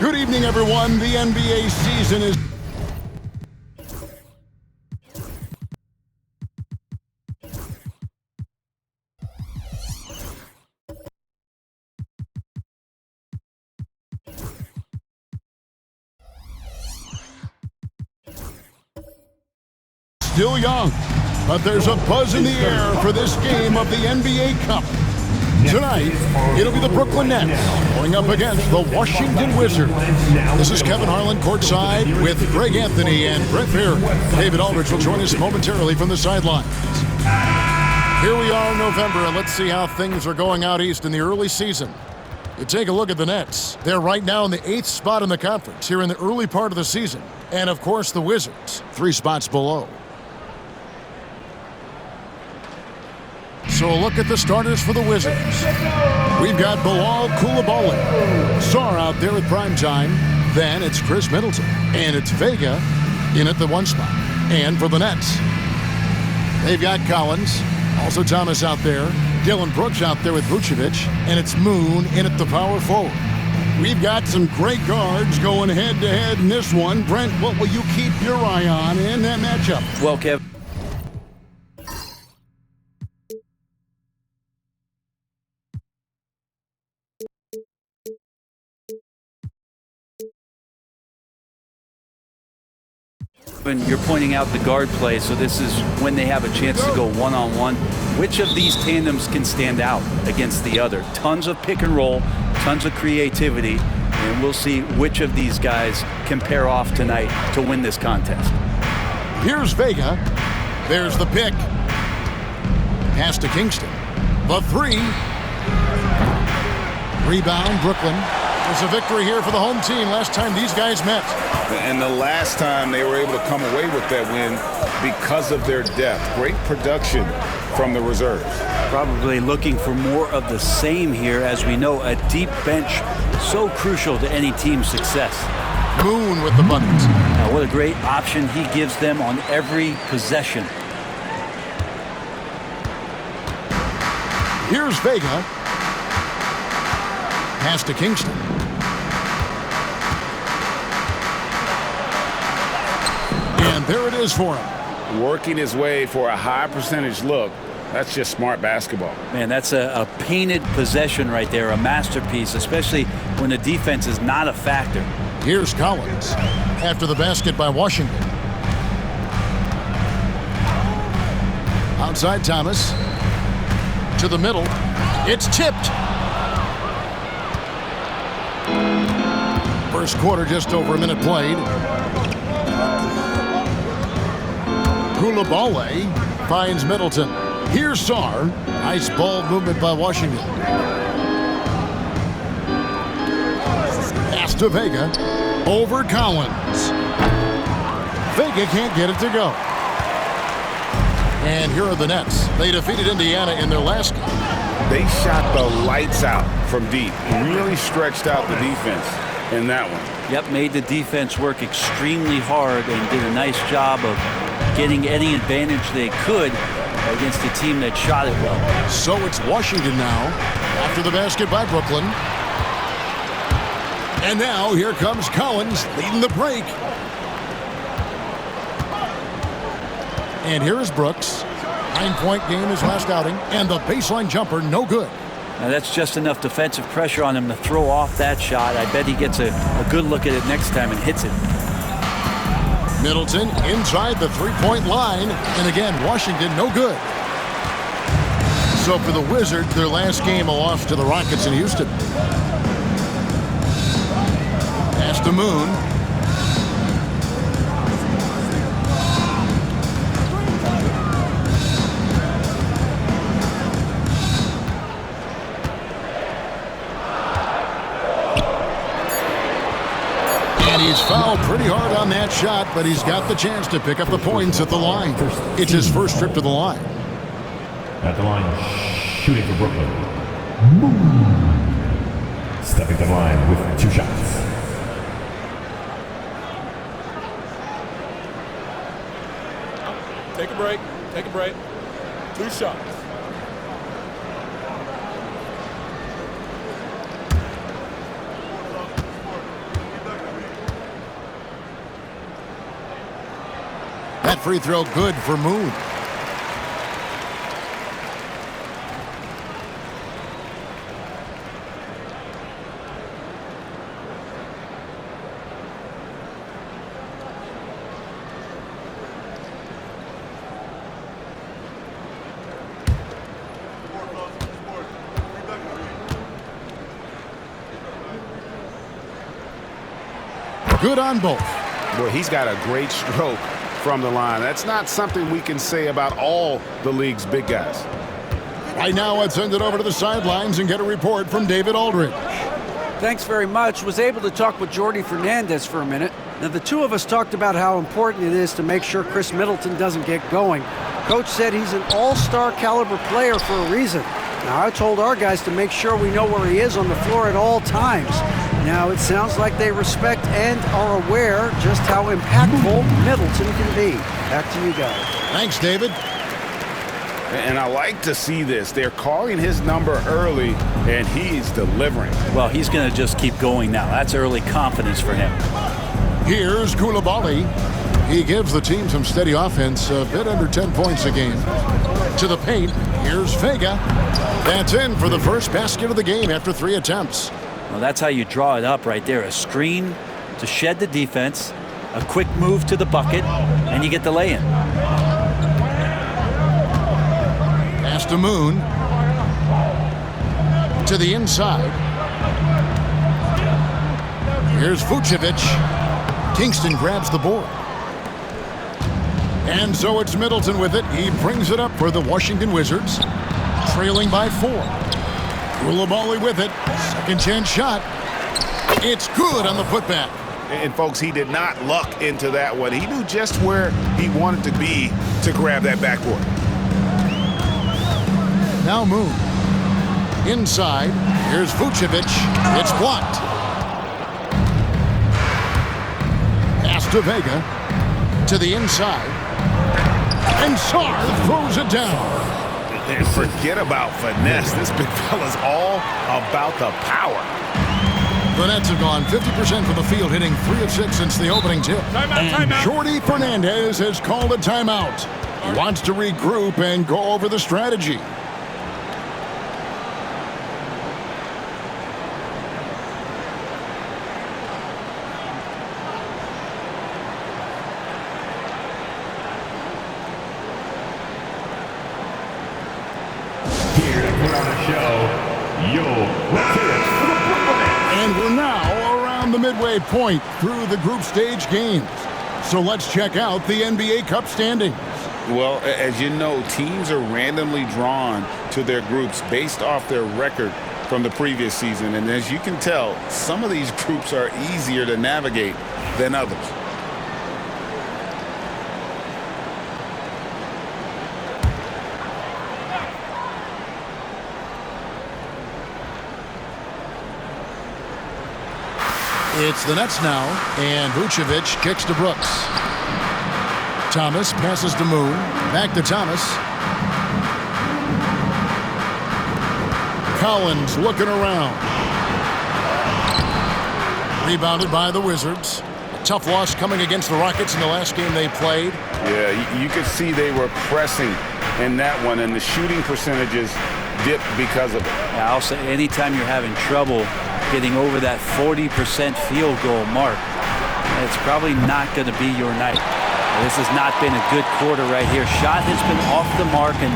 Good evening, everyone. The NBA season is still young, but there's a buzz in the air for this game of the NBA Cup. Tonight, it'll be the Brooklyn Nets going up against the Washington Wizards. This is Kevin Harlan courtside with Greg Anthony and Brett Beard. David Aldridge will join us momentarily from the sidelines. Here we are in November, and let's see how things are going out east in the early season. You take a look at the Nets. They're right now in the 8th spot in the conference here in the early part of the season. And, of course, the Wizards, 3 spots below. So a look at the starters for the Wizards. We've got Bilal Coulibaly. Sarr out there at prime time. Then it's Chris Middleton. And it's Vega in at the 1 spot. And for the Nets, they've got Collins. Also Thomas out there. Dillon Brooks out there with Vucevic. And it's Moon in at the power forward. We've got some great guards going head-to-head in this one. Brent, what will you keep your eye on in that matchup? Well, Kev, you're pointing out the guard play, so this is when they have a chance to go one-on-one. Which of these tandems can stand out against the other? Tons of pick and roll, tons of creativity, and we'll see which of these guys can pair off tonight to win this contest. Here's Vega. There's the pick. Pass to Kingston. The 3. Rebound, Brooklyn. There's a victory here for the home team last time these guys met. And the last time they were able to come away with that win because of their depth. Great production from the reserves. Probably looking for more of the same here. As we know, a deep bench so crucial to any team's success. Moon with the buckets. Now, what a great option he gives them on every possession. Here's Vega. Pass to Kingston. And there it is for him. Working his way for a high percentage look. That's just smart basketball. Man, that's a painted possession right there, a masterpiece, especially when the defense is not a factor. Here's Collins after the basket by Washington. Outside Thomas. To the middle. It's tipped. First quarter, just over a minute played. Coulibaly finds Middleton. Here's Sarr. Nice ball movement by Washington. Pass to Vega. Over Collins. Vega can't get it to go. And here are the Nets. They defeated Indiana in their last game. They shot the lights out from deep. Really stretched out the defense in that one. Yep, made the defense work extremely hard and did a nice job of getting any advantage they could against a team that shot it well. So it's Washington now after the basket by Brooklyn. And now here comes Collins leading the break. And here is Brooks. 9-point game his last outing. And the baseline jumper, no good. Now that's just enough defensive pressure on him to throw off that shot. I bet he gets a good look at it next time and hits it. Middleton inside the three-point line. And again, Washington, no good. So for the Wizards, their last game, a loss to the Rockets in Houston. Pass to Moon. He's fouled pretty hard on that shot, but he's got the chance to pick up the points at the line. It's his first trip to the line. At the line, shooting for Brooklyn. Stepping to the line with 2 shots. Take a break. Take a break. 2 shots. That free throw good for Moon. Good on both. Boy, he's got a great stroke from the line. That's not something we can say about all the league's big guys. Right now, let's send it over to the sidelines and get a report from David Aldridge. Thanks very much. Was able to talk with Jordi Fernandez for a minute. Now, the two of us talked about how important it is to make sure Chris Middleton doesn't get going. Coach said he's an all-star caliber player for a reason. Now, I told our guys to make sure we know where he is on the floor at all times. Now, it sounds like they respect and are aware just how impactful Middleton can be. Back to you guys. Thanks, David. And I like to see this. They're calling his number early, and he's delivering. Well, he's going to just keep going now. That's early confidence for him. Here's Coulibaly. He gives the team some steady offense, a bit under 10 points a game. To the paint, here's Vega. That's in for the first basket of the game after 3 attempts. Well, that's how you draw it up right there. A screen to shed the defense, a quick move to the bucket, and you get the lay-in. Pass to Moon. To the inside. Here's Vucevic. Kingston grabs the board. And so it's Middleton with it. He brings it up for the Washington Wizards, trailing by 4. Coulibaly with it. Second chance shot. It's good on the putback. And, folks, he did not luck into that one. He knew just where he wanted to be to grab that backboard. Now Moon. Inside. Here's Vucevic. It's blocked. Pass to Vega. To the inside. And Sarr throws it down. And forget about finesse. This big fella's all about the power. The Nets have gone 50% from the field, hitting 3 of 6 since the opening tip. And Jordi Fernandez has called a timeout. He wants to regroup and go over the strategy. And we're now around the midway point through the group stage games. So let's check out the NBA Cup standings. Well, as you know, teams are randomly drawn to their groups based off their record from the previous season. And as you can tell, some of these groups are easier to navigate than others. It's the Nets now, and Vucevic kicks to Brooks. Thomas passes to Moon. Back to Thomas. Collins looking around. Rebounded by the Wizards. A tough loss coming against the Rockets in the last game they played. Yeah, you could see they were pressing in that one, and the shooting percentages dipped because of it. I'll say anytime you're having trouble getting over that 40% field goal mark, it's probably not going to be your night. This has not been a good quarter right here. Shot has been off the mark, and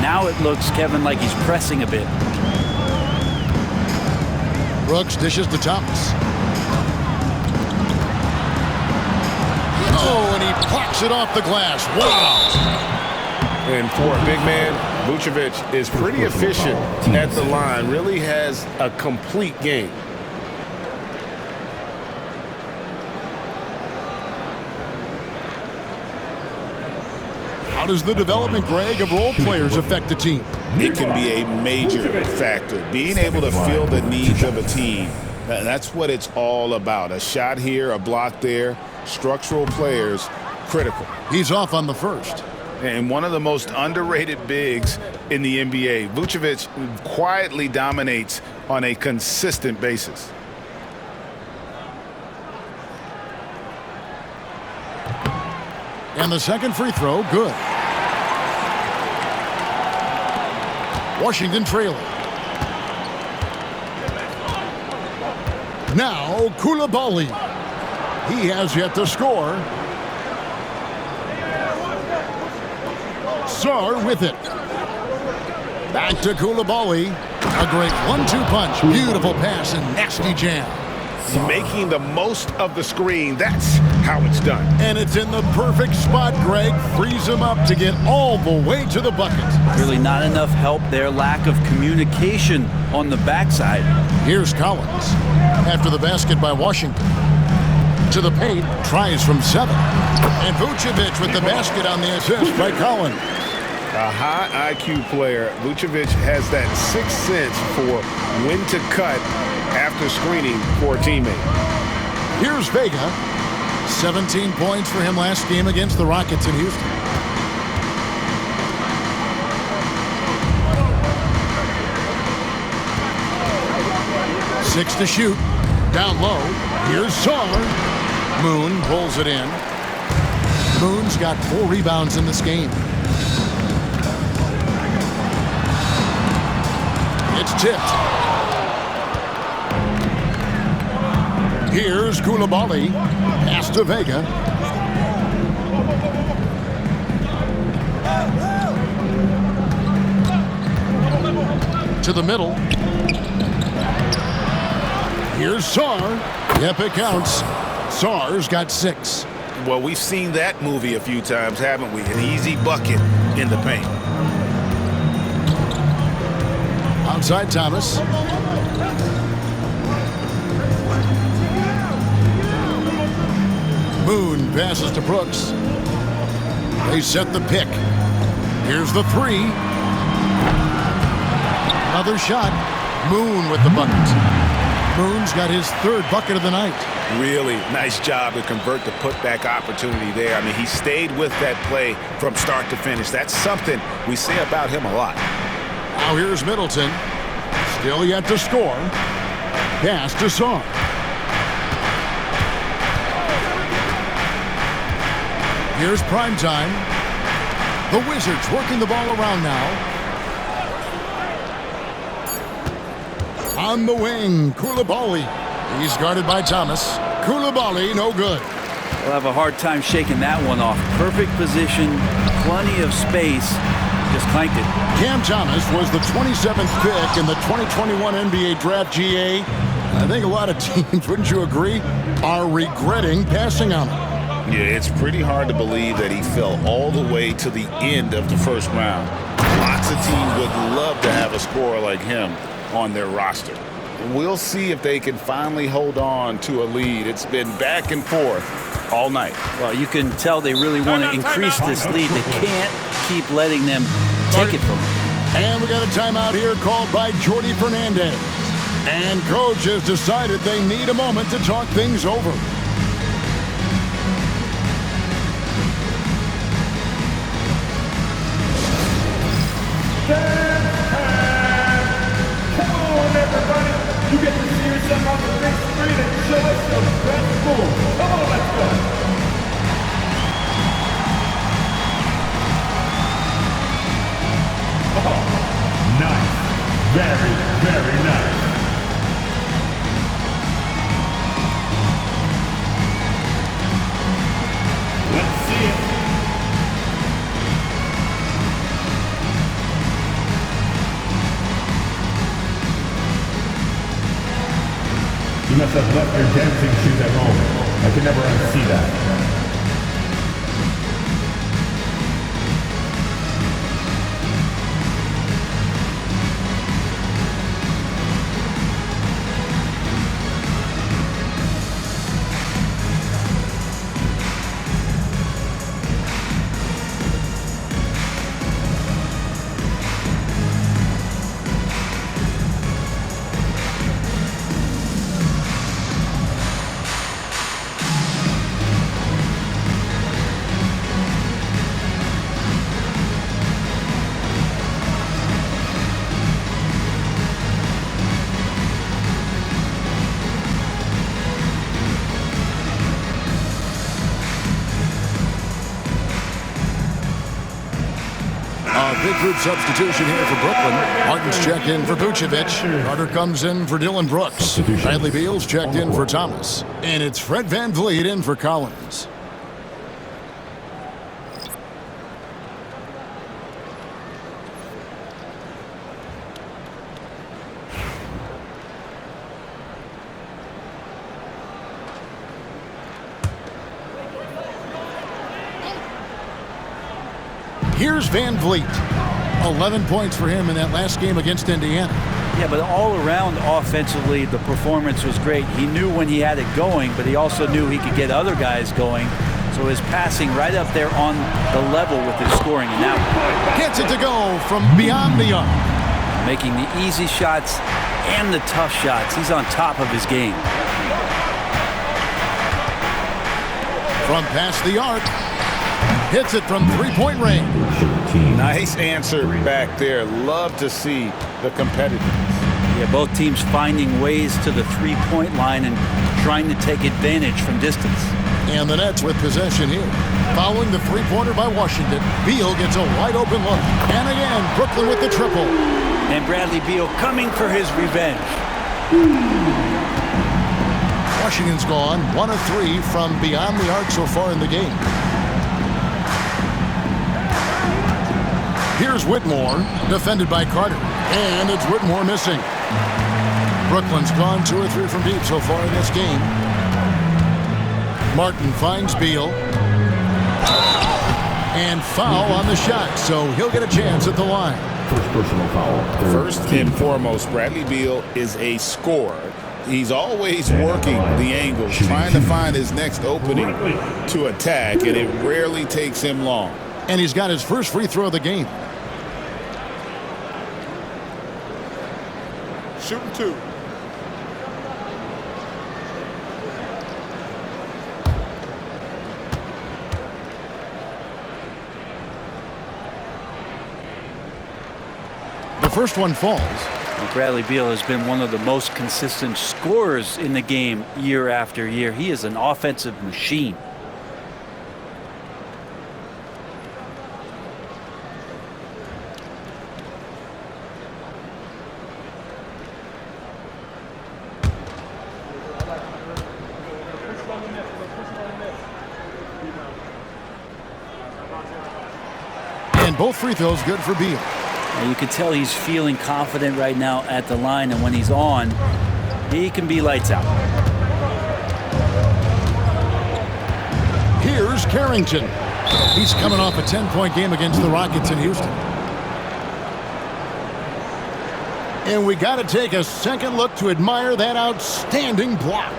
now it looks, Kevin, like he's pressing a bit. Brooks dishes to Thomas. Oh, and he plucks it off the glass. Wow! And for a big man, Vucevic is pretty efficient at the line, really has a complete game. How does the development, Greg, of role players affect the team? It can be a major factor. Being able to fill the needs of a team, that's what it's all about. A shot here, a block there, structural players, critical. He's off on the first. And one of the most underrated bigs in the NBA, Vucevic quietly dominates on a consistent basis. And the second free throw, good. Washington trailing. Now Coulibaly. He has yet to score. Sarr with it. Back to Coulibaly. A great 1-2 punch. Beautiful pass and nasty jam. Making the most of the screen. That's how it's done. And it's in the perfect spot, Greg. Frees him up to get all the way to the bucket. Really not enough help there. Lack of communication on the backside. Here's Collins. After the basket by Washington. To the paint. Tries from 7. And Vucevic with the basket on the assist by Collins. A high IQ player. Vucevic has that sixth sense for when to cut after screening for a teammate. Here's Vega. 17 points for him last game against the Rockets in Houston. Six to shoot. Down low. Here's Sarr. Moon pulls it in. Moon's got 4 rebounds in this game. It's tipped. Here's Coulibaly. Pass to Vega. To the middle. Here's Sarr. Yep, it counts. Sarr's got 6. Well, we've seen that movie a few times, haven't we? An easy bucket in the paint. Outside Thomas. Moon passes to Brooks. They set the pick. Here's the 3. Another shot. Moon with the bucket. Moon's got his 3rd bucket of the night. Really nice job to convert the putback opportunity there. I mean, he stayed with that play from start to finish. That's something we say about him a lot. Now here's Middleton. Still yet to score. Pass to Sarr. Here's primetime. The Wizards working the ball around now. On the wing, Coulibaly. He's guarded by Thomas. Coulibaly, no good. We'll have a hard time shaking that one off. Perfect position, plenty of space. Just clanked it. Cam Thomas was the 27th pick in the 2021 NBA Draft GA. I think a lot of teams, wouldn't you agree, are regretting passing on him. Yeah, it's pretty hard to believe that he fell all the way to the end of the first round. Lots of teams would love to have a scorer like him on their roster. We'll see if they can finally hold on to a lead. It's been back and forth all night. Well, you can tell they really want to increase this lead. They can't keep letting them take it from them. And we got a timeout here called by Jordi Fernandez. And coach has decided they need a moment to talk things over. Everybody, you get to see yourself on the big screen and show us your best move. Come on, let's go. Oh, nice. Very, very nice. Let's see it. You must have left your dancing shoes at home. I can never unsee that. A big group substitution here for Brooklyn. Martin's checked in for Vucevic. Carter comes in for Dylan Brooks. Bradley Beal's checked in for Thomas. And it's Fred VanVleet in for Collins. Here's VanVleet. 11 points for him in that last game against Indiana. Yeah, but all around offensively, the performance was great. He knew when he had it going, but he also knew he could get other guys going. So his passing right up there on the level with his scoring. And now gets it to go from beyond the arc. Making the easy shots and the tough shots. He's on top of his game. From past the arc. Hits it from three-point range. Nice answer back there. Love to see the competitiveness. Yeah, both teams finding ways to the three-point line and trying to take advantage from distance. And the Nets with possession here. Following the three-pointer by Washington, Beal gets a wide-open look. And again, Brooklyn with the triple. And Bradley Beal coming for his revenge. Washington's gone 1 of 3 from beyond the arc so far in the game. Here's Whitmore, defended by Carter. And it's Whitmore missing. Brooklyn's gone 2 or 3 from deep so far in this game. Martin finds Beal. And foul on the shot, so he'll get a chance at the line. First personal foul. First and foremost, Bradley Beal is a scorer. He's always working the angles, trying to find his next opening to attack, and it rarely takes him long. And he's got his first free throw of the game. Shooting 2. The first one falls. Bradley Beal has been one of the most consistent scorers in the game year after year. He is an offensive machine. And both free throws good for Beal. You can tell he's feeling confident right now at the line, and when he's on, he can be lights out. Here's Carrington. He's coming off a 10-point game against the Rockets in Houston. And we got to take a second look to admire that outstanding block.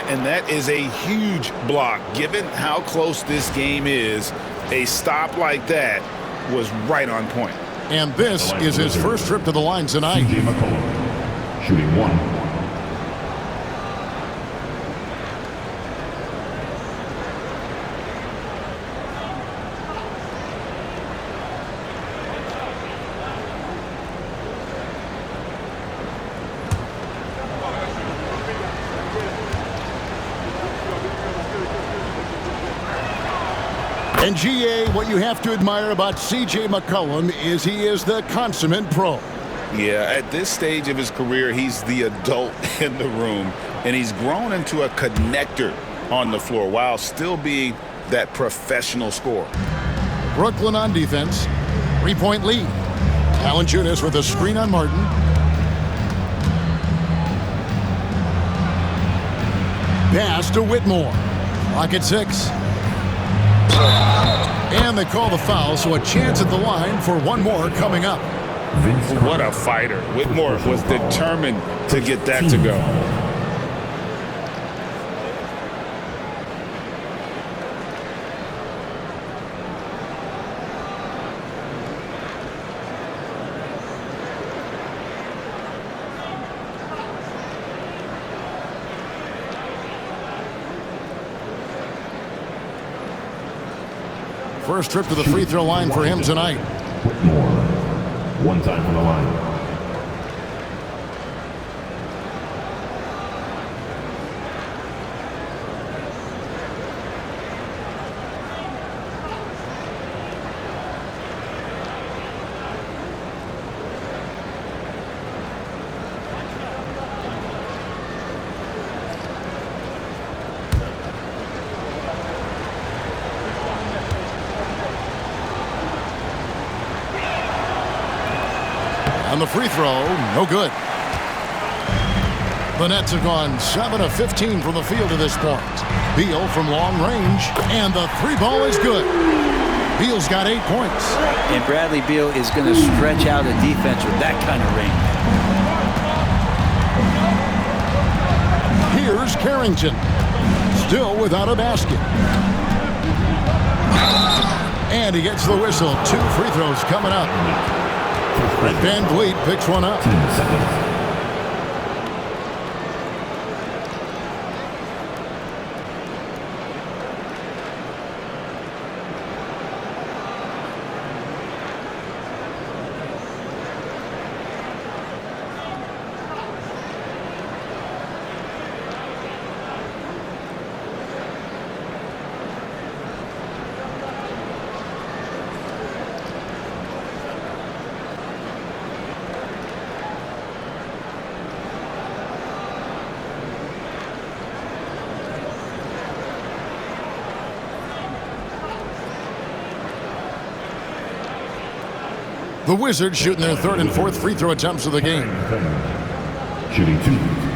And that is a huge block. Given how close this game is, a stop like that was right on point. And this is his first trip to the line tonight. CJ McCollum, shooting 1. And GA, what you have to admire about CJ McCollum is he is the consummate pro. Yeah, at this stage of his career, he's the adult in the room, and he's grown into a connector on the floor while still being that professional scorer. Brooklyn on defense. 3-point lead. Valanciunas with a screen on Martin. Pass to Whitmore. Clock at 6. And they call the foul, so a chance at the line for one more coming up. What a fighter. Whitmore was determined to get that to go. First trip to the free throw line for him tonight. Whitmore, 1 time from the line. on the free throw, no good. The Nets have gone 7 of 15 from the field to this point. Beal from long range, and the three ball is good. Beal's got 8 points. And Bradley Beal is going to stretch out a defense with that kind of range. Here's Carrington, still without a basket. And he gets the whistle. 2 free throws coming up. Van Vliet picks one up. 10 seconds. The Wizards shooting their 3rd and 4th free throw attempts of the game. Shooting 2.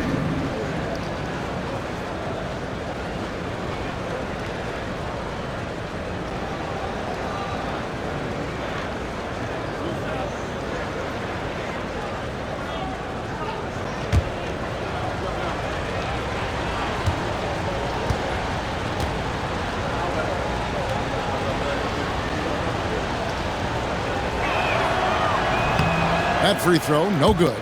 That free throw, no good.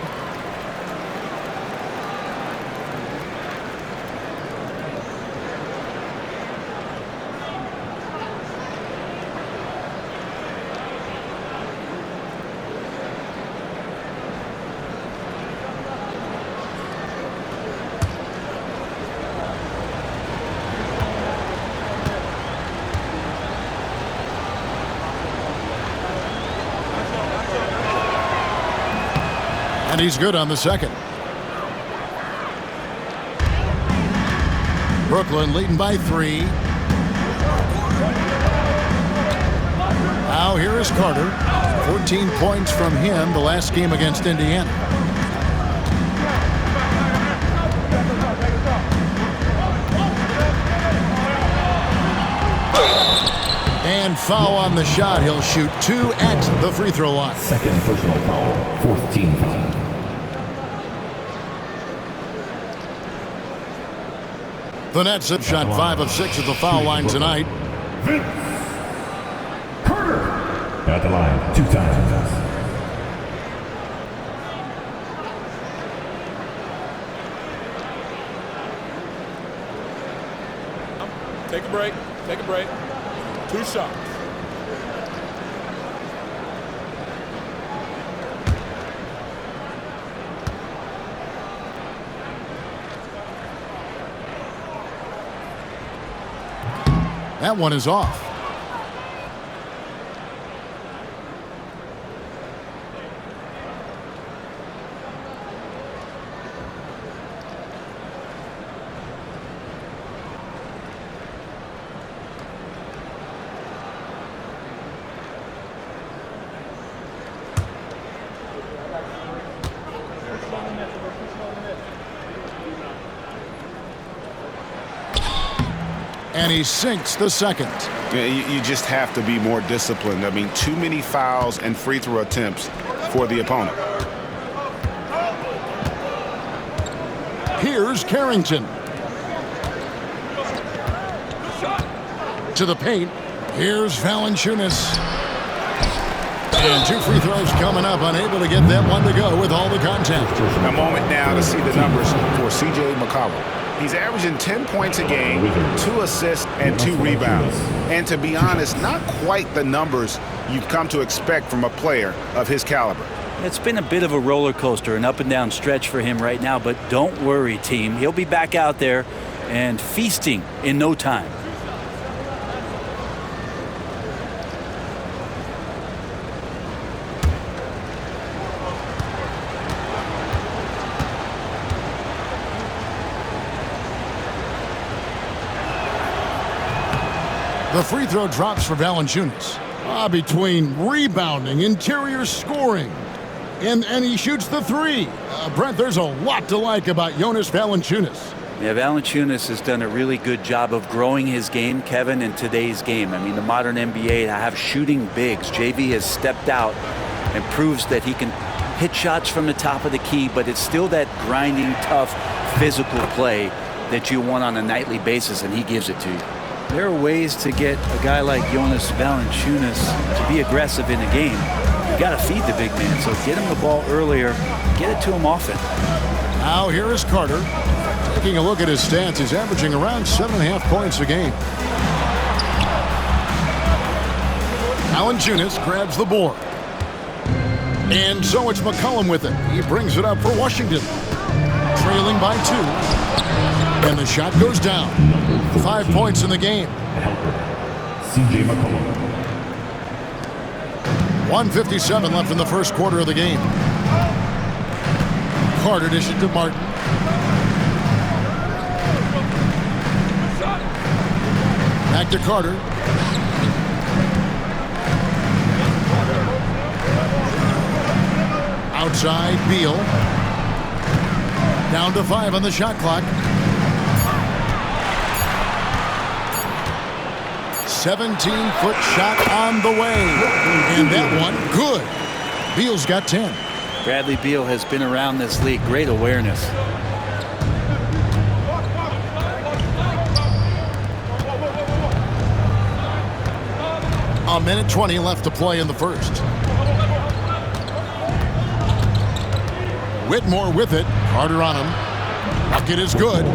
And he's good on the second. Brooklyn leading by 3. Now here is Carter. 14 points from him the last game against Indiana. And foul on the shot. He'll shoot 2 at the free throw line. Second personal foul. 4th team foul. The Nets have shot 5 of 6 at the foul line tonight. Vince Carter at the line 2 times. Take a break. Take a break. 2 shots. That one is off. And he sinks the second. Yeah, you just have to be more disciplined. I mean, too many fouls and free throw attempts for the opponent. Here's Carrington. To the paint. Here's Valanciunas. And 2 free throws coming up. Unable to get that one to go with all the contact. A moment now to see the numbers for C.J. McCollum. He's averaging 10 points a game, 2 assists, and 2 rebounds. And to be honest, not quite the numbers you've come to expect from a player of his caliber. It's been a bit of a roller coaster, an up and down stretch for him right now, but don't worry, team. He'll be back out there and feasting in no time. The free throw drops for Valanciunas. Between rebounding, interior scoring. And he shoots the three. Brent, there's a lot to like about Jonas Valanciunas. Yeah, Valanciunas has done a really good job of growing his game, Kevin, in today's game. I mean, the modern NBA have shooting bigs. JV has stepped out and proves that he can hit shots from the top of the key, but it's still that grinding, tough, physical play that you want on a nightly basis, and he gives it to you. There are ways to get a guy like Jonas Valanciunas to be aggressive in a game. You got to feed the big man, so get him the ball earlier, get it to him often. Now here is Carter. Taking a look at his stats, he's averaging around 7.5 points a game. Valanciunas grabs the board. And so it's McCollum with it. He brings it up for Washington. Trailing by 2. And the shot goes down. 5 points in the game. C.J. McCollum. 1:57 left in the first quarter of the game. Carter dishes to Martin. Back to Carter. Outside, Beal. Down to 5 on the shot clock. 17-foot shot on the way. And that one, good. Beal's got 10. Bradley Beal has been around this league. Great awareness. A minute 20 left to play in the first. Whitmore with it. Carter on him. Bucket is good.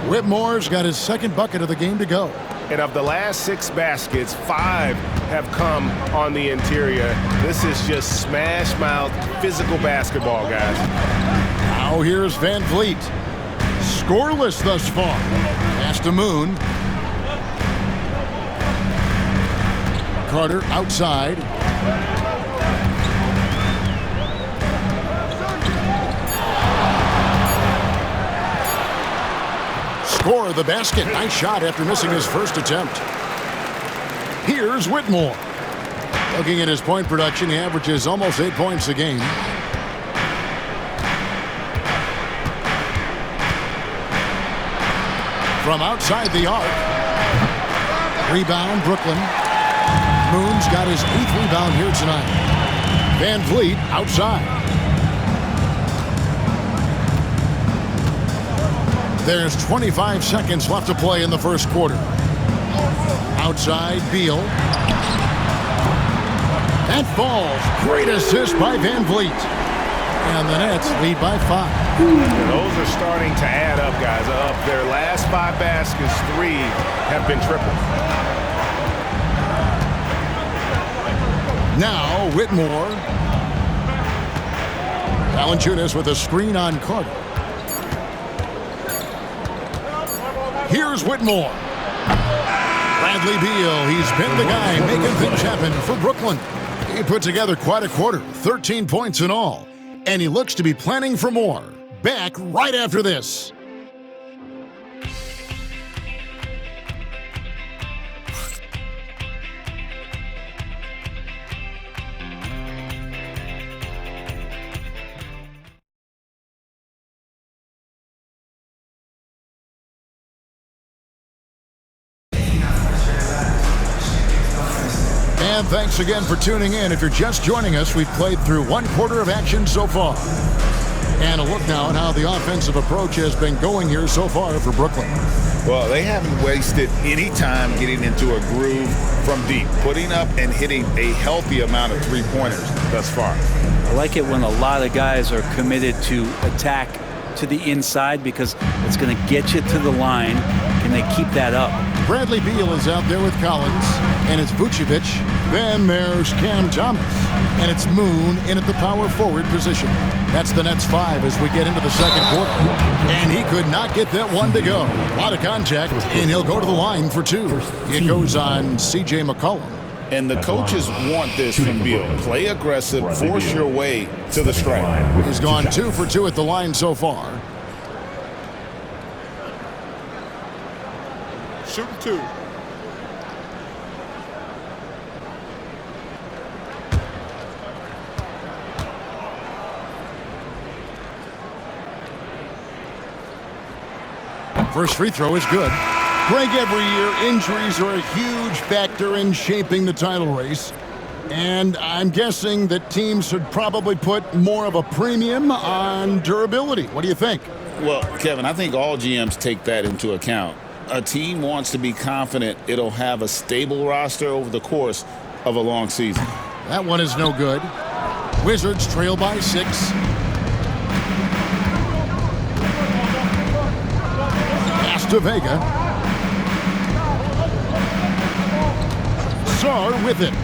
Whitmore's got his second bucket of the game to go. And of the last 6 baskets, 5 have come on the interior. This is just smash-mouth physical basketball, guys. Now here's Van Vliet. Scoreless thus far. Pass to Moon. Carter outside. Score the basket. Nice shot after missing his first attempt. Here's Whitmore. Looking at his point production, he averages almost 8 points a game. From outside the arc. Rebound, Brooklyn. Moon's got his 8th rebound here tonight. Van Vliet outside. There's 25 seconds left to play in the first quarter. Outside, Beal. That falls. Great assist by Van Vliet. And the Nets lead by 5. Those are starting to add up, guys. Up their last 5 baskets, 3 have been triples. Now, Whitmore. Valanciunas with a screen on Carter. Here's Whitmore. Bradley Beal, he's been the guy making things happen for Brooklyn. He put together quite a quarter, 13 points in all. And he looks to be planning for more. Back right after this. And thanks again for tuning in. If you're just joining us, we've played through 1 quarter of action so far. And a look now at how the offensive approach has been going here so far for Brooklyn. Well, they haven't wasted any time getting into a groove from deep, putting up and hitting a healthy amount of three-pointers thus far. I like it when a lot of guys are committed to attack to the inside because it's going to get you to the line. Can they keep that up? Bradley Beal is out there with Collins, and it's Vucevic. Then there's Cam Thomas, and it's Moon in at the power forward position. That's the Nets 5 as we get into the second quarter. And he could not get that one to go. A lot of contact, and he'll go to the line for 2. It goes on C.J. McCollum. And the coaches want this from Beal. Play aggressive, force your way to the stripe. He's gone 2 for 2 at the line so far. Shooting 2. First free throw is good. Greg, every year, injuries are a huge factor in shaping the title race. And I'm guessing that teams should probably put more of a premium on durability. What do you think? Well, Kevin, I think all GMs take that into account. A team wants to be confident it'll have a stable roster over the course of a long season. That one is no good. Wizards trail by 6. Pass to Vega. Sarr with it.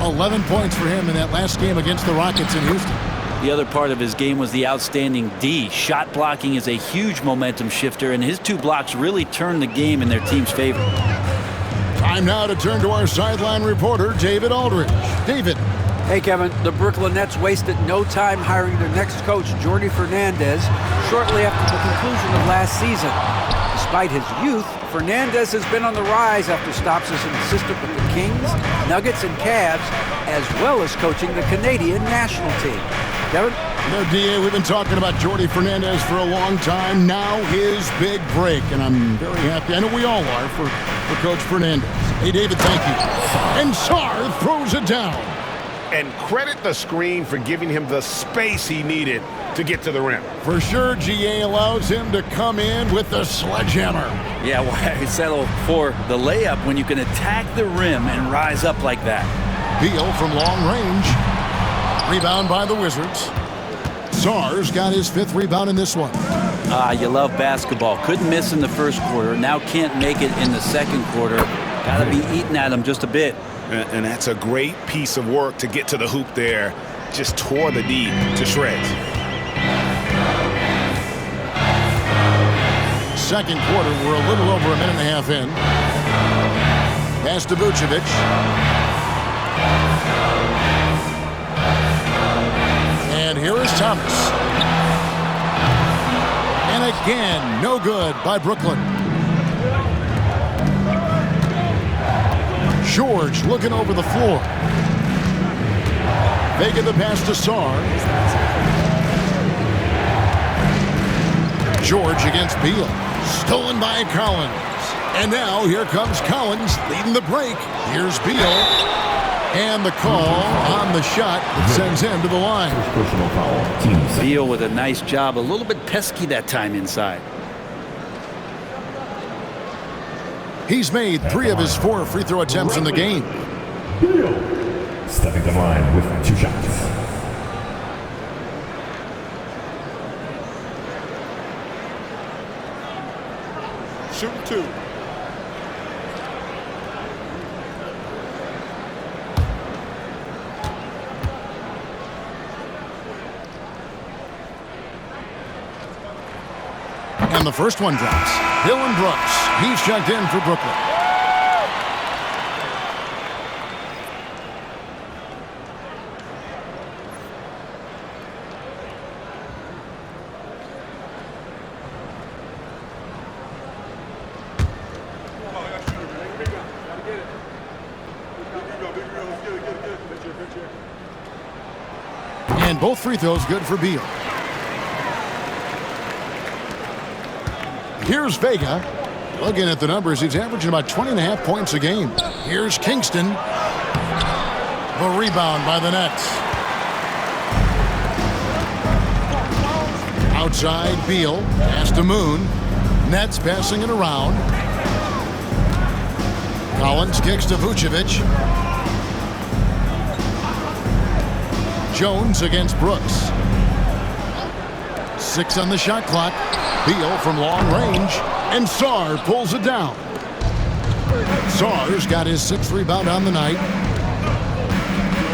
11 points for him in that last game against the Rockets in Houston. The other part of his game was the outstanding D. Shot blocking is a huge momentum shifter, and his 2 blocks really turned the game in their team's favor. Time now to turn to our sideline reporter, David Aldridge. David. Hey, Kevin, the Brooklyn Nets wasted no time hiring their next coach, Jordi Fernandez, shortly after the conclusion of last season. Despite his youth, Fernandez has been on the rise after stops as an assistant with the Kings, Nuggets, and Cavs, as well as coaching the Canadian national team. Kevin? No, D.A., we've been talking about Jordi Fernandez for a long time. Now his big break, and I'm very happy. I know we all are for Coach Fernandez. Hey, David, thank you. And Sarr throws it down. And credit the screen for giving him the space he needed to get to the rim. For sure, GA allows him to come in with the sledgehammer. Yeah, why settle for the layup when you can attack the rim and rise up like that? Beal from long range. Rebound by the Wizards. Sarr's got his 5th rebound in this one. You love basketball. Couldn't miss in the first quarter. Now can't make it in the second quarter. Got to be eating at him just a bit. And that's a great piece of work to get to the hoop there. Just tore the D to shreds. Second quarter, we're a little over a minute and a half in. Pass to Vucevic. And here is Thomas. And again, no good by Brooklyn. George looking over the floor. Vega the pass to Sarr. George against Beal. Stolen by Collins. And now here comes Collins leading the break. Here's Beal. And the call on the shot that sends him to the line. Personal foul. Team second. Beal with a nice job. A little bit pesky that time inside. He's made 3 of his 4 free throw attempts in the game. Stepping to the line with 2 shots. Shooting 2. And the first one drops. Dillon Brooks. He's checked in for Brooklyn. And both free throws good for Beal. Here's Vega. Looking at the numbers, he's averaging about 20.5 points a game. Here's Kingston. The rebound by the Nets. Outside, Beal. Pass to Moon. Nets passing it around. Collins kicks to Vucevic. Jones against Brooks. 6 on the shot clock. Beal from long range. And Sarr pulls it down. Sarr's got his 6th rebound on the night.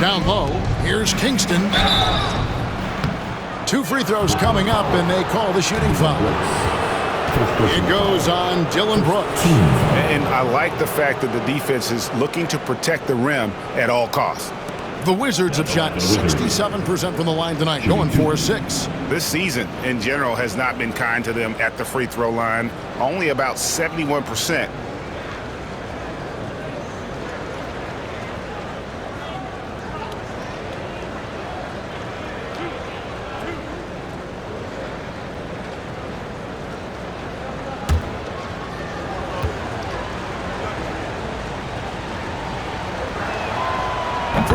Down low, here's Kingston. 2 free throws coming up, and they call the shooting foul. It goes on Dillon Brooks. And I like the fact that the defense is looking to protect the rim at all costs. The Wizards have shot 67% from the line tonight, going 4-6. This season, in general, has not been kind to them at the free throw line. Only about 71%.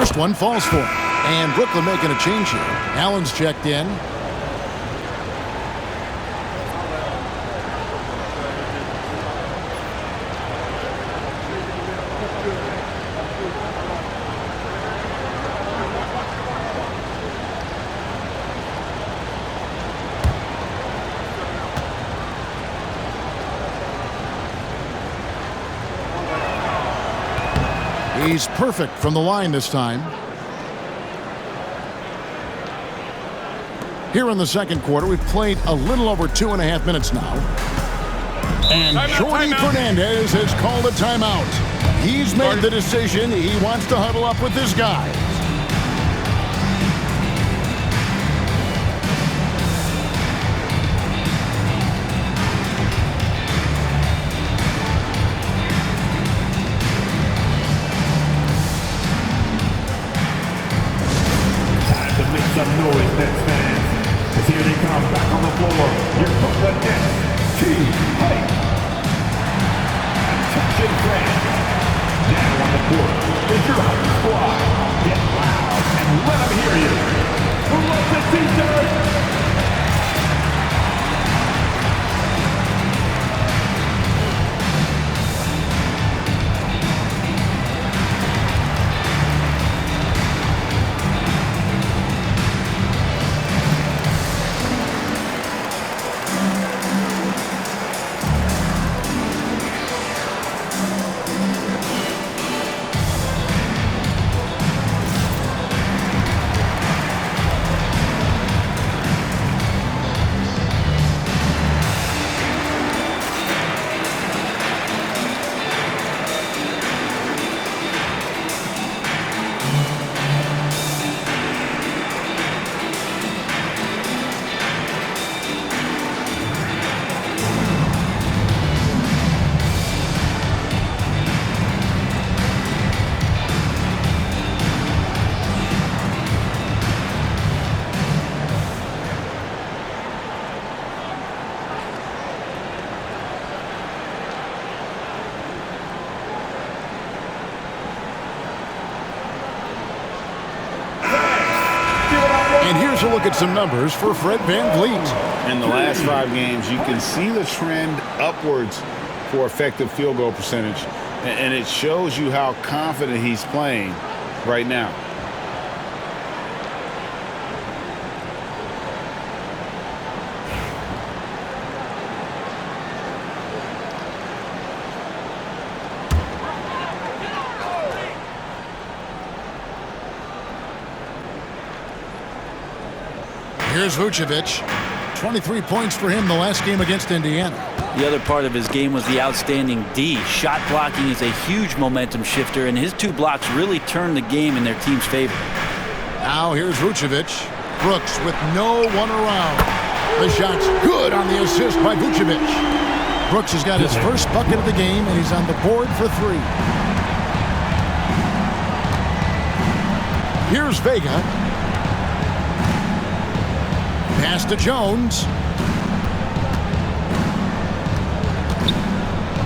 first one falls for him. And Brooklyn making a change here. Allen's checked in. He's perfect from the line this time. Here in the second quarter, we've played a little over 2.5 minutes now. And Jordi Fernandez has called a timeout. He's made the decision. He wants to huddle up with his guys. Some noise, Nets fans, as here they come back on the floor. Your Brooklyn Nets, T-Hype, attention fans. Now on the court is your Hype squad. Get loud and let them hear you. Who loves the T-shirt? And here's a look at some numbers for Fred VanVleet. In the last 5 games, you can see the trend upwards for effective field goal percentage. And it shows you how confident he's playing right now. Here's Vucevic. 23 points for him the last game against Indiana. The other part of his game was the outstanding D. Shot blocking is a huge momentum shifter, and his 2 blocks really turned the game in their team's favor. Now here's Vucevic. Brooks with no one around. The shot's good on the assist by Vucevic. Brooks has got his first bucket of the game, and he's on the board for 3. Here's Vega. Pass to Jones.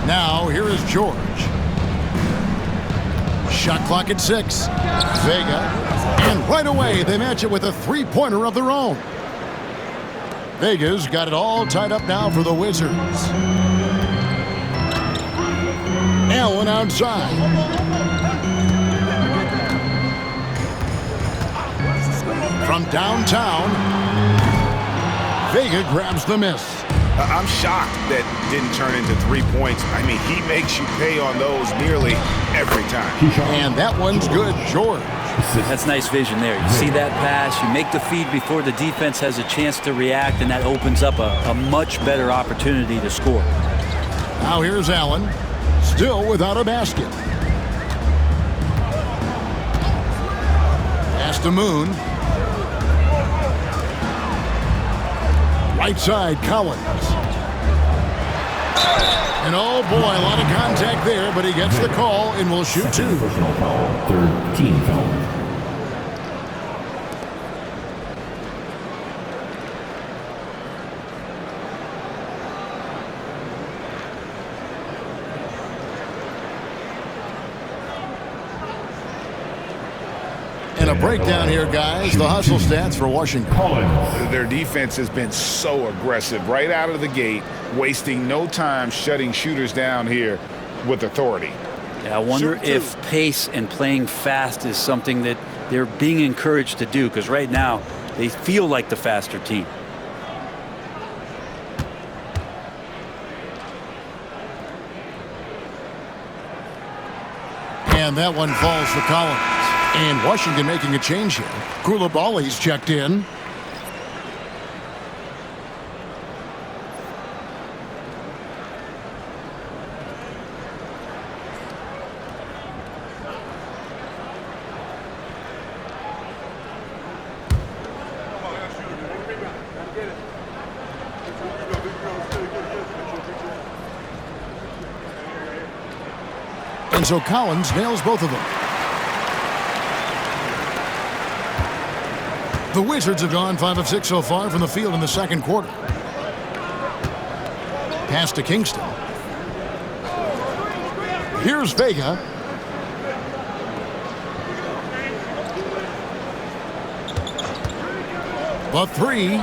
Now here is George. Shot clock at 6. Vega. And right away they match it with a 3-pointer of their own. Vega's got it all tied up now for the Wizards. Allen outside. From downtown, Vega grabs the miss. I'm shocked that didn't turn into 3 points. I mean, he makes you pay on those nearly every time. And that one's good, George. That's nice vision there. You see that pass, you make the feed before the defense has a chance to react, and that opens up a much better opportunity to score. Now here's Allen, still without a basket. Pass to Moon. Right side, Collins. And oh boy, a lot of contact there, but he gets the call and will shoot 2. Personal foul, 3rd team foul. And a breakdown here, guys. The hustle stats for Washington. Their defense has been so aggressive right out of the gate, wasting no time shutting shooters down here with authority. Yeah, I wonder if pace and playing fast is something that they're being encouraged to do, because right now they feel like the faster team. And that one falls for Collins. And Washington making a change here. Koulibaly's checked in. And so Collins nails both of them. The Wizards have gone 5 of 6 so far from the field in the second quarter. Pass to Kingston. Here's Vega. The three.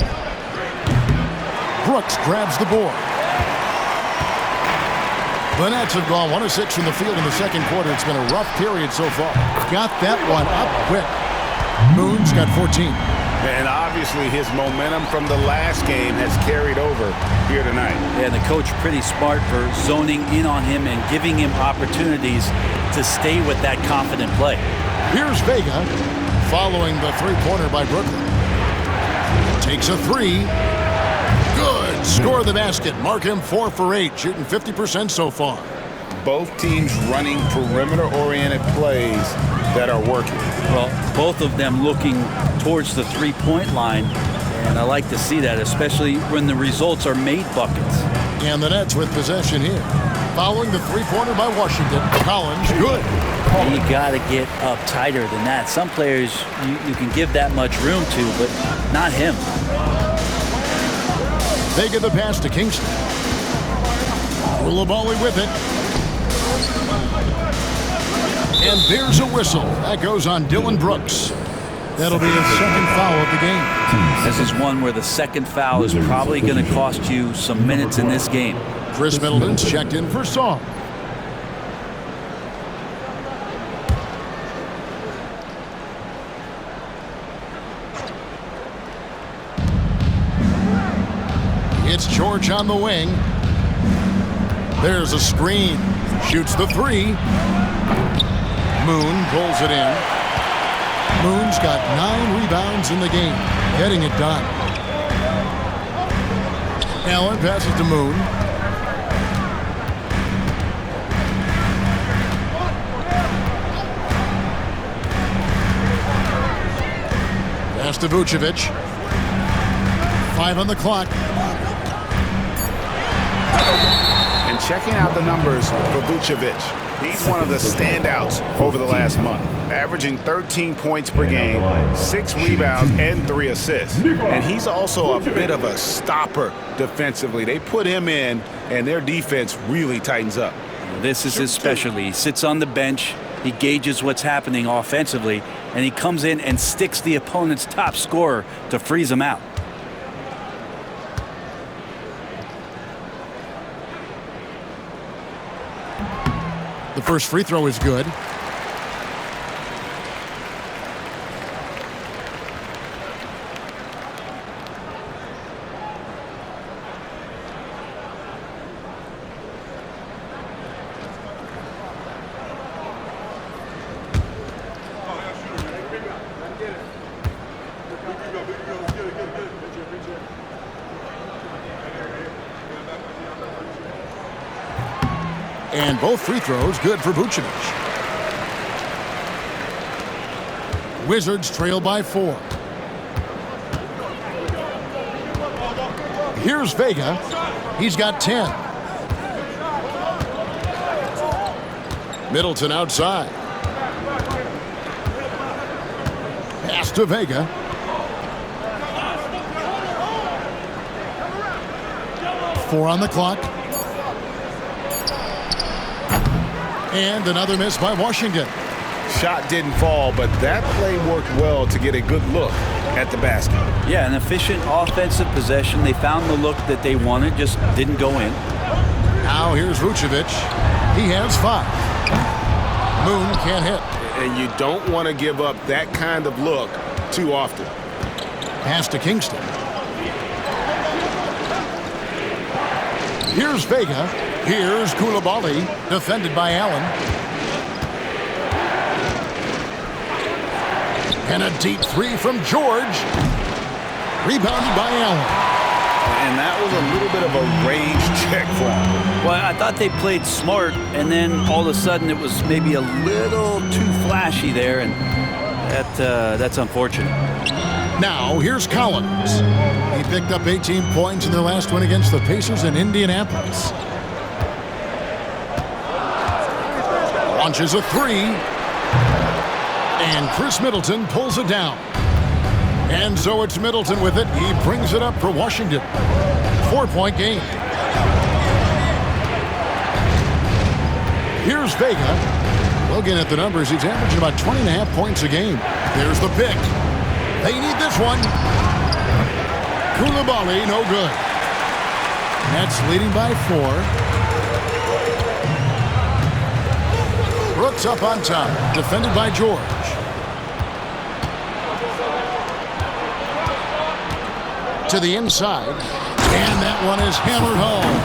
Brooks grabs the board. The Nets have gone 1 of 6 from the field in the second quarter. It's been a rough period so far. Got that one up quick. Moon's got 14. And obviously his momentum from the last game has carried over here tonight. Yeah, and the coach pretty smart for zoning in on him and giving him opportunities to stay with that confident play. Here's Vega following the three-pointer by Brooklyn. Takes a three. Good. Score the basket. Mark him 4 for 8, shooting 50% so far. Both teams running perimeter-oriented plays that are working. Well, both of them looking towards the three-point line, and I like to see that, especially when the results are made buckets. And the Nets with possession here. Following the three-pointer by Washington, Collins, good. You got to get up tighter than that. Some players you can give that much room to, but not him. They get the pass to Kingston. Koulibaly with it. And there's a whistle. That goes on Dylan Brooks. That'll be his second foul of the game. This is one where the second foul is probably going to cost you some minutes in this game. Chris Middleton's checked in for Song. It's George on the wing. There's a screen. Shoots the three. Moon pulls it in. Moon's got 9 rebounds in the game, getting it done. Allen passes to Moon. Pass to Vucevic. 5 on the clock. And checking out the numbers for Vucevic, he's one of the standouts over the last month, averaging 13 points per game, 6 rebounds, and 3 assists. And he's also a bit of a stopper defensively. They put him in, and their defense really tightens up. This is his specialty. He sits on the bench, he gauges what's happening offensively, and he comes in and sticks the opponent's top scorer to freeze him out. The first free throw is good. And both free throws good for Vucevic. Wizards trail by 4. Here's Vega. He's got 10. Middleton outside. Pass to Vega. Four on the clock. And another miss by Washington. Shot didn't fall, but that play worked well to get a good look at the basket. Yeah, an efficient offensive possession. They found the look that they wanted, just didn't go in. Now here's Vucevic. He has 5. Moon can't hit. And you don't want to give up that kind of look too often. Pass to Kingston. Here's Vega. Here's Koulibaly, defended by Allen. And a deep 3 from George. Rebounded by Allen. And that was a little bit of a range check for him. Well, I thought they played smart, and then all of a sudden it was maybe a little too flashy there, and that's unfortunate. Now, here's Collins. He picked up 18 points in their last win against the Pacers in Indianapolis. Launches a 3. And Chris Middleton pulls it down. And so it's Middleton with it. He brings it up for Washington. 4-point game. Here's Vega. Looking at the numbers, he's averaging about 20.5 points a game. There's the pick. They need this one. Koulibaly, no good. Nets leading by 4. Brooks up on top, defended by George. To the inside, and that one is hammered home.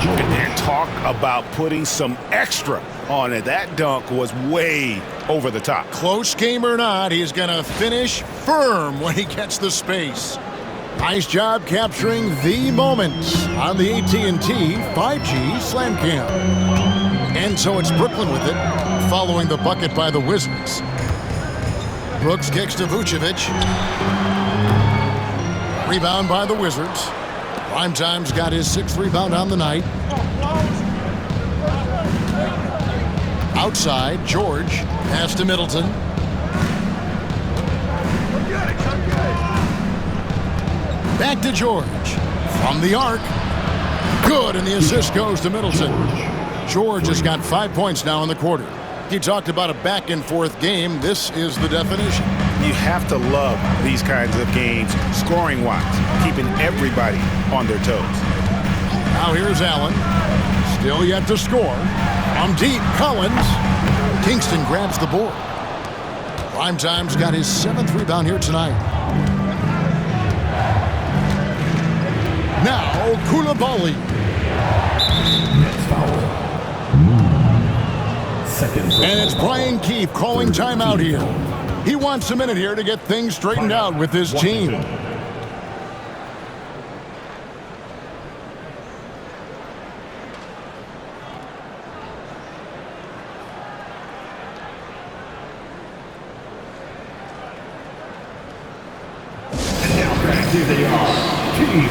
And talk about putting some extra on it. That dunk was way over the top. Close game or not, he's going to finish firm when he gets the space. Nice job capturing the moment on the AT&T 5G Slam Cam. And so it's Brooklyn with it, following the bucket by the Wizards. Brooks kicks to Vucevic. Rebound by the Wizards. Primetime's got his 6th rebound on the night. Outside, George. Pass to Middleton. Back to George. From the arc. Good, and the assist goes to Middleton. George has got 5 points now in the quarter. He talked about a back-and-forth game. This is the definition. You have to love these kinds of games, scoring-wise, keeping everybody on their toes. Now here's Allen. Still yet to score. From deep, Collins. Kingston grabs the board. Primetime's got his 7th rebound here tonight. Now, Koulibaly. Next foul. And it's Brian Keefe calling timeout here. He wants a minute here to get things straightened out with his team. And now back to the team.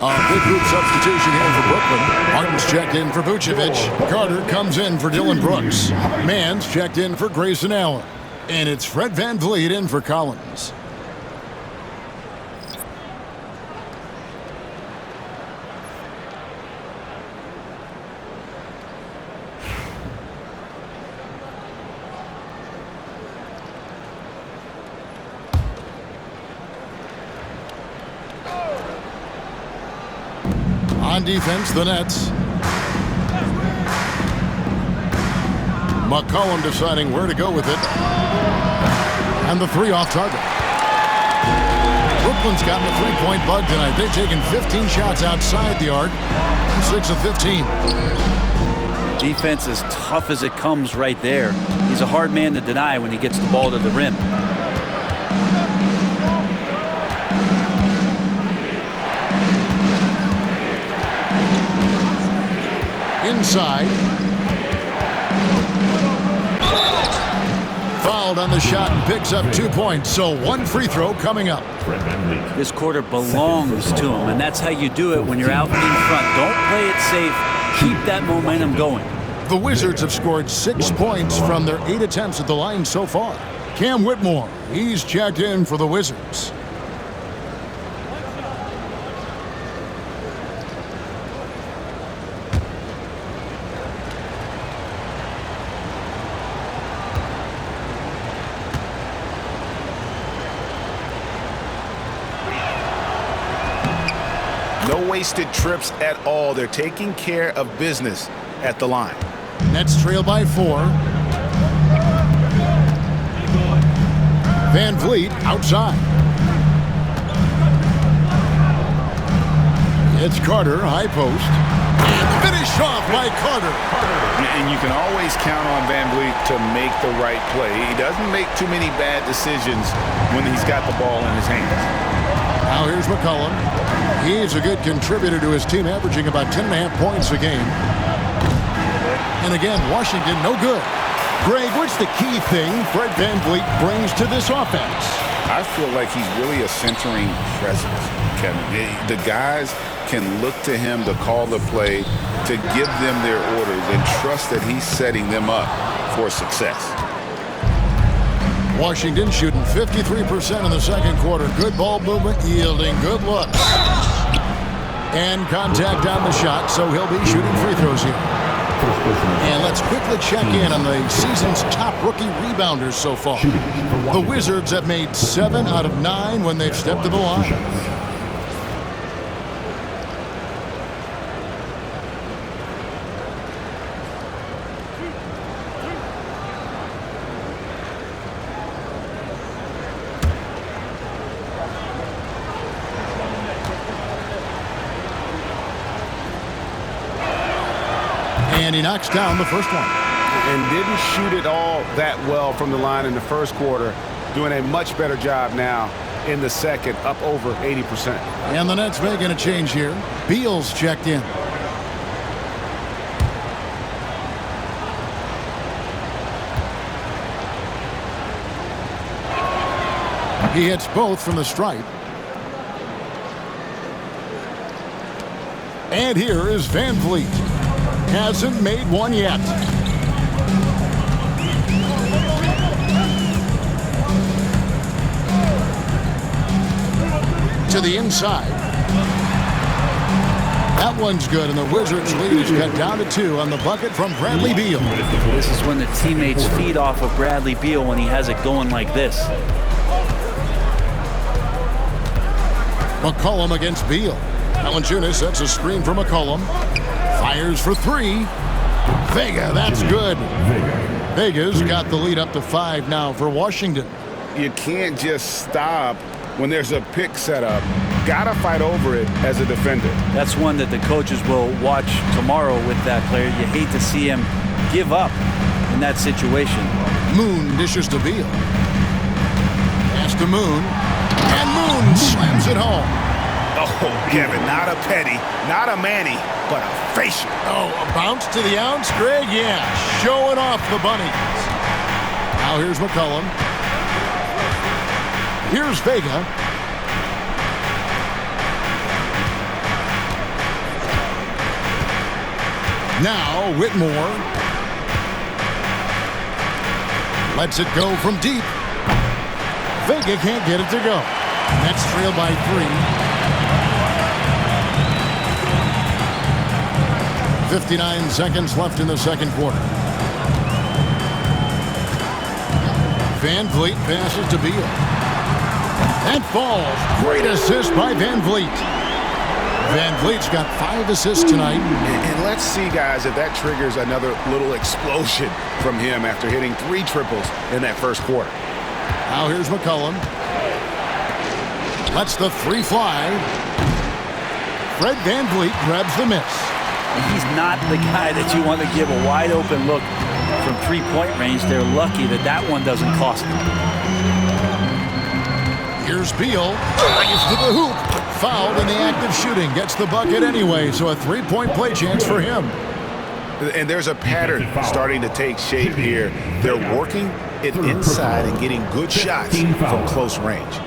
A big group substitution here for Brooklyn. Martin's checked in for Vucevic. Carter comes in for Dylan Brooks. Mann's checked in for Grayson Allen. And it's Fred VanVleet in for Collins. On defense, the Nets. McCollum deciding where to go with it. And the three off target. Brooklyn's gotten a three-point bug tonight. They've taken 15 shots outside the arc. 6 of 15. Defense as tough as it comes right there. He's a hard man to deny when he gets the ball to the rim. Inside. Fouled on the shot and picks up 2 points. So one free throw coming up. This quarter belongs to him, and that's how you do it when you're out in front. Don't play it safe. Keep that momentum going. The Wizards have scored 6 points from their 8 attempts at the line so far. Cam Whitmore, he's checked in for the Wizards. No wasted trips at all. They're taking care of business at the line. Nets trail by 4. VanVleet outside. It's Carter, high post. Finish off by Carter. And you can always count on VanVleet to make the right play. He doesn't make too many bad decisions when he's got the ball in his hands. Now here's McCollum. He's a good contributor to his team, averaging about 10.5 points a game. And again, Washington no good. Greg, what's the key thing Fred VanVleet brings to this offense? I feel like he's really a centering presence, Kevin. The guys can look to him to call the play, to give them their orders, and trust that he's setting them up for success. Washington shooting 53% in the second quarter. Good ball movement, yielding good looks. And contact on the shot, so he'll be shooting free throws here. And let's quickly check in on the season's top rookie rebounders so far. The Wizards have made 7 out of 9 when they've stepped to the line. And he knocks down the first one. And didn't shoot it all that well from the line in the first quarter. Doing a much better job now in the second, up over 80%. And the Nets making a change here. Beal's checked in. He hits both from the stripe. And here is VanVleet. Hasn't made one yet. To the inside. That one's good, and the Wizards' lead is cut down to 2 on the bucket from Bradley Beal. This is when the teammates feed off of Bradley Beal when he has it going like this. McCollum against Beal. Valanciunas sets a screen for McCollum. Fires for 3. Vega, that's good. Vega's got the lead up to 5 now for Washington. You can't just stop when there's a pick set up. Gotta fight over it as a defender. That's one that the coaches will watch tomorrow with that player. You hate to see him give up in that situation. Moon dishes to Beal. Pass to Moon. And Moon slams it home. Oh, Kevin, not a Petty, not a Manny, but a facial. Oh, a bounce to the ounce, Greg? Yeah, showing off the bunnies. Now here's McCollum. Here's Vega. Now Whitmore. Lets it go from deep. Vega can't get it to go. Nets trail by 3. 59 seconds left in the second quarter. Van Vliet passes to Beal. That falls. Great assist by Van Vliet. Van Vliet's got 5 assists tonight. And let's see, guys, if that triggers another little explosion from him after hitting 3 triples in that first quarter. Now here's McCollum. Lets the 3 fly. Fred Van Vliet grabs the miss. He's not the guy that you want to give a wide open look from 3-point range. They're lucky that that one doesn't cost them. Here's Beal. Brings to the hoop. Fouled in the act of shooting. Gets the bucket anyway, so a 3-point play chance for him. And there's a pattern starting to take shape here. They're working it inside and getting good shots from close range.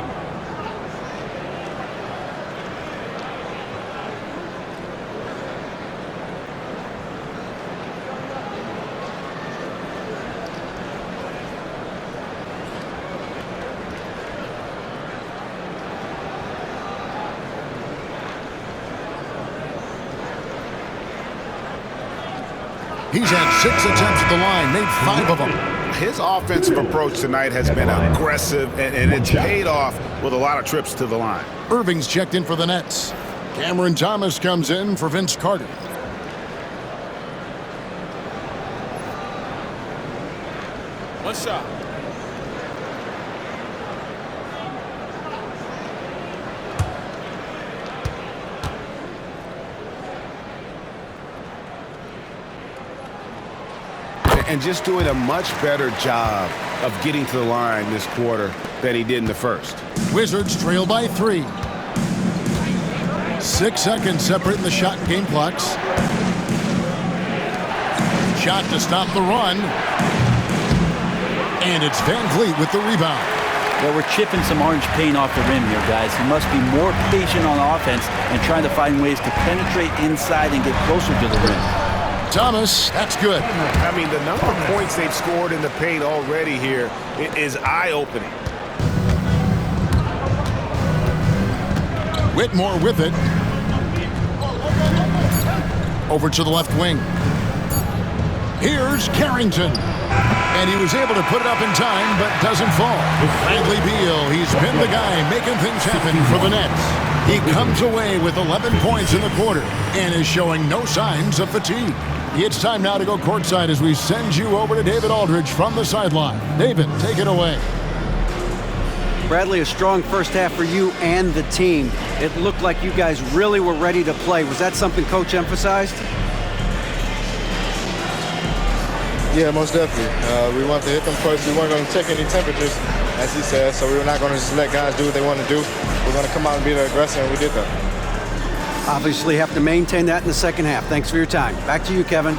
He's had 6 attempts at the line, made 5 of them. His offensive approach tonight has been aggressive, and it's paid off with a lot of trips to the line. Irving's checked in for the Nets. Cameron Thomas comes in for Vince Carter. One shot. And just doing a much better job of getting to the line this quarter than he did in the first. Wizards trail by 3. 6 seconds separating the shot and game clocks. Shot to stop the run. And it's Van Vliet with the rebound. Well, we're chipping some orange paint off the rim here, guys. He must be more patient on offense and trying to find ways to penetrate inside and get closer to the rim. Thomas, that's good. I mean, the number of points they've scored in the paint already here is eye-opening. Whitmore with it. Over to the left wing. Here's Carrington. And he was able to put it up in time, but doesn't fall. Bradley Beal, he's been the guy making things happen for the Nets. He comes away with 11 points in the quarter and is showing no signs of fatigue. It's time now to go courtside as we send you over to David Aldridge from the sideline. David, take it away. Bradley, a strong first half for you and the team. It looked like you guys really were ready to play. Was that something Coach emphasized? Yeah, most definitely. We wanted to hit them first. We weren't going to take any temperatures, as he said, so we were not going to just let guys do what they want to do. We're going to come out and be the aggressor, and we did that. Obviously have to maintain that in the second half. Thanks for your time. Back to you, Kevin.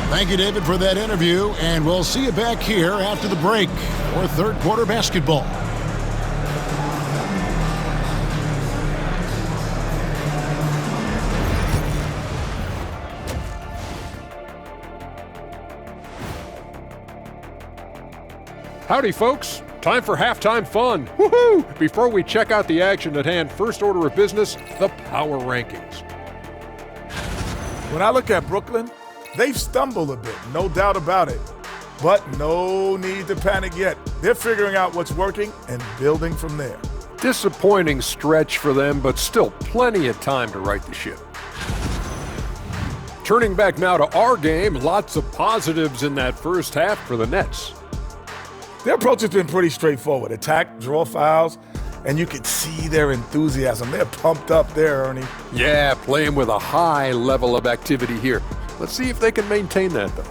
Thank you, David, for that interview, and we'll see you back here after the break for third quarter basketball. Howdy, folks. Time for halftime fun. Woohoo! Before we check out the action at hand, first order of business, the power rankings. When I look at Brooklyn, they've stumbled a bit, no doubt about it. But no need to panic yet. They're figuring out what's working and building from there. Disappointing stretch for them, but still plenty of time to right the ship. Turning back now to our game, lots of positives in that first half for the Nets. Their approach has been pretty straightforward. Attack, draw fouls, and you can see their enthusiasm. They're pumped up there, Ernie. Yeah, playing with a high level of activity here. Let's see if they can maintain that, though.